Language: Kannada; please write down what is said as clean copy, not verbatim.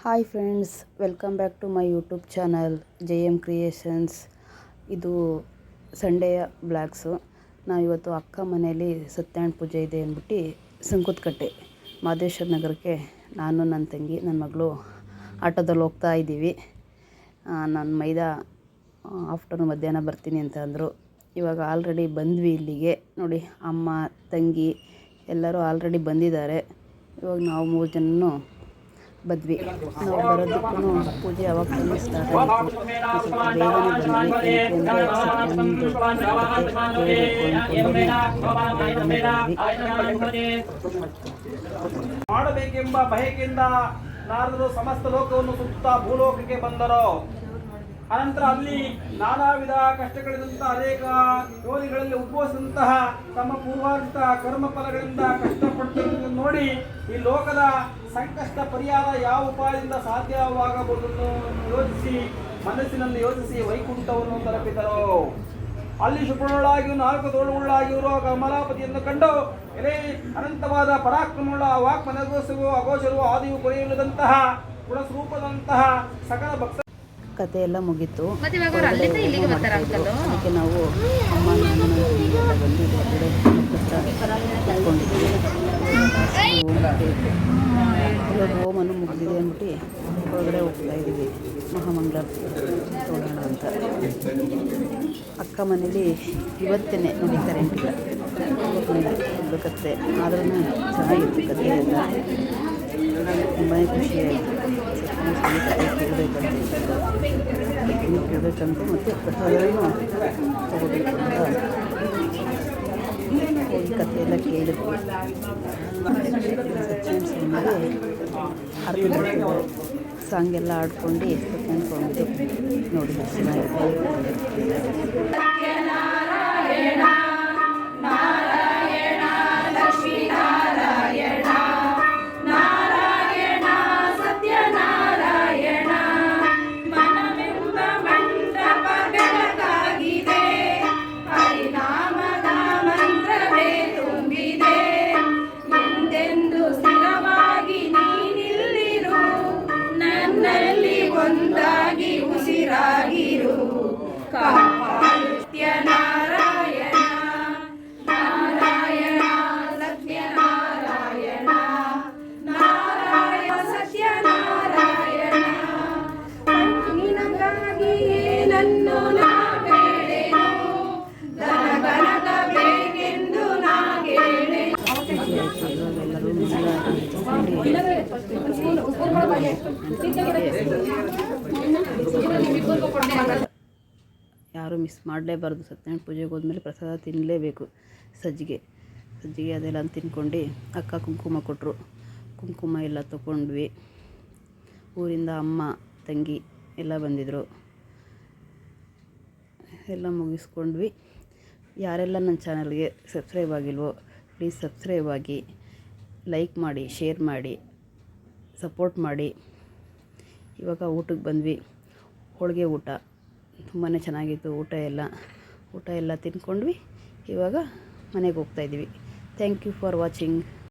Hi friends, welcome back to my YouTube channel JM creations. ಇದು ಸಂಡೆಯ ಬ್ಲಾಗ್ಸು. ನಾವಿವತ್ತು ಅಕ್ಕ ಮನೆಯಲ್ಲಿ ಸತ್ಯನಾರಾಯಣ ಪೂಜೆ ಇದೆ ಅಂದ್ಬಿಟ್ಟು ಸಂಕುತ್ಕಟ್ಟೆ ಮಾದೇಶ್ವರ ನಗರಕ್ಕೆ ನಾನು, ನನ್ನ ತಂಗಿ, ನನ್ನ ಮಗಳು ಆಟೋದಲ್ಲಿ ಹೋಗ್ತಾ ಇದ್ದೀವಿ. ನನ್ನ ಮೈದಾ ಆಫ್ಟರ್ನೂನ್ ಮಧ್ಯಾಹ್ನ ಬರ್ತೀನಿ ಅಂತ ಅಂದರು. ಇವಾಗ ಆಲ್ರೆಡಿ ಬಂದ್ವಿ ಇಲ್ಲಿಗೆ. ನೋಡಿ, ಅಮ್ಮ, ತಂಗಿ ಎಲ್ಲರೂ ಆಲ್ರೆಡಿ ಬಂದಿದ್ದಾರೆ. ಇವಾಗ ನಾವು 3 ಜನನು ಬಂದ್ವಿ. ನಾವು ಬರೋದಕ್ಕೂ ಪೂಜೆ ಅವಾಗ ಸ್ಟಾರ್ಟ್ ಆಯಿತು. ಸ್ವಲ್ಪ ಬೇಗನೆ ಬಂದ್ವಿ. ಮಾಡಬೇಕೆಂಬ ಬಯಕೆಯಿಂದ ನಾರದರು ಸಮಸ್ತ ಲೋಕವನ್ನು ಸುತ್ತ ಭೂಲೋಕಕ್ಕೆ ಬಂದರು. ಅನಂತರ ಅಲ್ಲಿ ನಾನಾ ವಿಧ ಕಷ್ಟಗಳಿಂದ ಅನೇಕ ಯೋನಿಗಳಲ್ಲಿ ಉದ್ಭವಿಸಿದಂತಹ ತಮ್ಮ ಪೂರ್ವಾರ್ಜಿತ ಕರ್ಮ ಫಲಗಳಿಂದ ಕಷ್ಟಪಡುತ್ತಿರುವುದನ್ನು ನೋಡಿ ಈ ಲೋಕದ ಸಂಕಷ್ಟ ಪರಿಹಾರ ಯಾವ ಉಪಾಯದಿಂದ ಸಾಧ್ಯವಾಗಬಹುದನ್ನು ಮನಸ್ಸಿನಲ್ಲಿ ಯೋಚಿಸಿ ವೈಕುಂಠವನ್ನು ತಲುಪಿದರು. ಅಲ್ಲಿ ಶುಭ್ರಳಾಗಿಯೂ 4 ತೋಳುಗಳಾಗಿರುವ ಕಮಲಾಪತಿಯನ್ನು ಕಂಡು ಎಲೆ ಅನಂತವಾದ ಪರಾಕ್ರಮವುಳ್ಳ ವಾಕ್ಮನಗೋಸವು ಅಗೋಚರವು ಆದಿಯು ಕೊನೆಯಿಲ್ಲದಂತಹ ಗುಣಸ್ವರೂಪದಂತಹ ಸಕಲ ಭಕ್ತ ಕತೆ ಎಲ್ಲ ಮುಗೀತು. ಅದಕ್ಕೆ ನಾವು ಅಮ್ಮ ಎಲ್ಲ ಬಂದಿದ್ದು ಹೊರಗಡೆ ಇವಾಗ ಹೋಮನು ಮುಗಿದಿದೆ ಅಂದ್ಬಿಟ್ಟು ಹೊರಗಡೆ ಹೋಗ್ತಾ ಇದ್ದೀವಿ. ಮಹಾಮಂಗಳ ನೋಡೋಣ ಅಂತ. ಅಕ್ಕ ಮನೇಲಿ ಇವತ್ತೇ ನೋಡಿ ಕರೆಂಟ್ ಇಲ್ಲ. ಒಂದು ಕತೆ ಆದ್ರೂ ಚೆನ್ನಾಗಿತ್ತು. ಕತೆ ಎಲ್ಲ ತುಂಬಾ ಖುಷಿಯಾಯಿತು. ಕೇಳಬೇಕಂತ ಮತ್ತು ಪ್ರಸಾದವನ್ನು ತಗೋಬೇಕು ಅಂತ ಹೋಗಿ ಕಥೆಯೆಲ್ಲ ಕೇಳಿದ್ವಿ. ಸತ್ಯನಾರಾಯಣ ಸ್ವಾಮಿಗೆ ಆರತಿ ಸಾಂಗೆಲ್ಲ ಆಡ್ಕೊಂಡು ಸತ್ಯನಾರಾಯಣ ಸ್ವಾಮಿದು ನೋಡಿ ಚೆನ್ನಾಗಿದೆ. ಒಂದಾಗಿ ಉಸಿರಾಗಿರು ಸತ್ಯ ನಾರಾಯಣ ನಾರಾಯಣ ಸತ್ಯ ನಾರಾಯಣ ನಾರಾಯಣ ಸತ್ಯ ನಾರಾಯಣ ನಿನಗಾಗಿಯೇ ನನ್ನು ನಾ ಬೇಡೆನು ದನಗನಗಬೇಕೆಂದು ನಾ ಕೇಳೆನು. ಯಾರೂ ಮಿಸ್ ಮಾಡಲೇಬಾರ್ದು. ಸತ್ಯನಾರಾಯಣ ಪೂಜೆಗೆ ಹೋದ್ಮೇಲೆ ಪ್ರಸಾದ ತಿನ್ನಲೇಬೇಕು. ಸಜ್ಜಿಗೆ ಅದೆಲ್ಲ ತಿನ್ಕೊಂಡು ಅಕ್ಕ ಕುಂಕುಮ ಕೊಟ್ಟರು. ಕುಂಕುಮ ಎಲ್ಲ ತೊಗೊಂಡ್ವಿ. ಊರಿಂದ ಅಮ್ಮ, ತಂಗಿ ಎಲ್ಲ ಬಂದಿದ್ದರು. ಎಲ್ಲ ಮುಗಿಸ್ಕೊಂಡ್ವಿ. ಯಾರೆಲ್ಲ ನನ್ನ ಚಾನಲ್ಗೆ ಸಬ್ಸ್ಕ್ರೈಬ್ ಆಗಿಲ್ವೋ ಪ್ಲೀಸ್ ಸಬ್ಸ್ಕ್ರೈಬ್ ಆಗಿ, ಲೈಕ್ ಮಾಡಿ, ಶೇರ್ ಮಾಡಿ, ಸಪೋರ್ಟ್ ಮಾಡಿ. ಇವಾಗ ಊಟಕ್ಕೆ ಬಂದ್ವಿ. ಹೋಳಿಗೆ ಊಟ ತುಂಬಾ ಚೆನ್ನಾಗಿತ್ತು. ಊಟ ಎಲ್ಲ ತಿನ್ಕೊಂಡ್ವಿ. ಇವಾಗ ಮನೆಗೆ ಹೋಗ್ತಾಯಿದ್ವಿ. Thank you for watching.